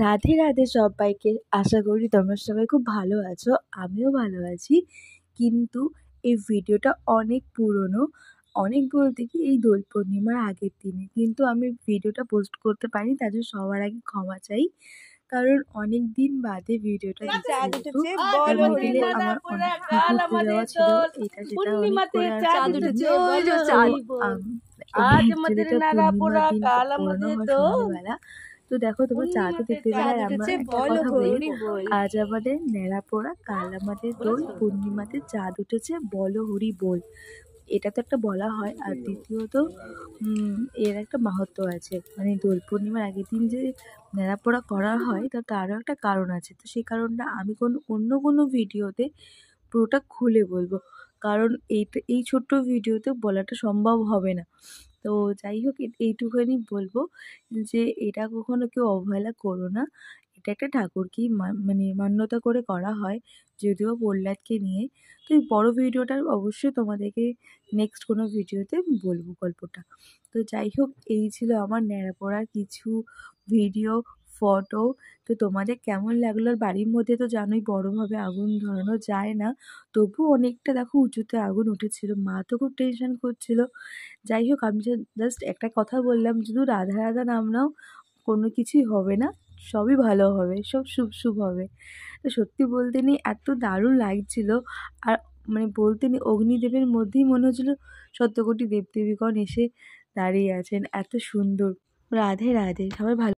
রাধে রাধে সবাইকে। আশা করি তোমরা সবাই খুব ভালো আছো, আমিও ভালো আছি। কিন্তু এই ভিডিওটা অনেক পুরনো, অনেক বলতে কি এই দোল পূর্ণিমার আগের দিনে, কিন্তু আমি ভিডিওটা পোস্ট করতে পারিনি, তার জন্য সবার আগে ক্ষমা চাই। কারণ অনেক দিন বাদে ভিডিওটা দিচ্ছি, যেহেতু তার মিডিলে আমার অনেক ঘুরতে যাওয়া ছিল, এটা সেটা অনেক করে আর পারিনি। তো অ্যাকচুয়ালি এটা পূর্ণিমার দিন পড়ানো হয় সন্ধ্যেবেলা। তো দেখো তোমরা চাঁদও দেখতে পেলে। আর আমরা একটা কথা বলি, আজ আমাদের ন্যাড়া পোড়া, কাল আমাদের দোল, পূর্ণিমাতে চাঁদ উঠেছে, বলো হরি বল। এটা তো একটা বলা হয়। আর দ্বিতীয়ত এর একটা মাহাত্ম্য আছে, মানে দোল পূর্ণিমার আগের দিন যে ন্যাড়া পোড়া করা হয়, তারও একটা কারণ আছে। তো সেই কারণটা আমি অন্য কোনো ভিডিওতে পুরোটা খুলে বলবো, কারণ এই ছোট্ট ভিডিওতে বলাটা সম্ভব হবে না। তো যাই হোক, এইটুখানি বলবো যে এটা কখনো কেউ অবহেলা করো না। এটা একটা ঠাকুরকেই মানে মান্যতা করে করা হয়, যদিও প্রহ্লাদকে নিয়ে। তো এই বড়ো ভিডিওটা অবশ্যই তোমাদেরকে নেক্সট কোনো ভিডিওতে বলবো গল্পটা। তো যাই হোক, এই ছিল আমার ন্যাড়া পড়ার কিছু ভিডিও, ফটো। তো তোমাদের কেমন লাগলো? আর বাড়ির মধ্যে তো জানোই বড়োভাবে আগুন ধরানো যায় না, তবুও অনেকটা দেখো উঁচুতে আগুন উঠেছিল, মা তো খুব টেনশন করছিল। যাই হোক, আমি জাস্ট একটা কথা বললাম, শুধু রাধা রাধা নাম নাও, কোনো কিছুই হবে না, সবই ভালো হবে, সব শুভ শুভ হবে। তো সত্যি বলতে নেই, এত দারুণ লাগছিল। আর মানে বলতে নেই, অগ্নিদেবের মধ্যেই মনে হচ্ছিল সপ্তকোটি দেবদেবীগণ এসে দাঁড়িয়ে আছেন, এত সুন্দর। রাধে রাধে, সবাই ভালো।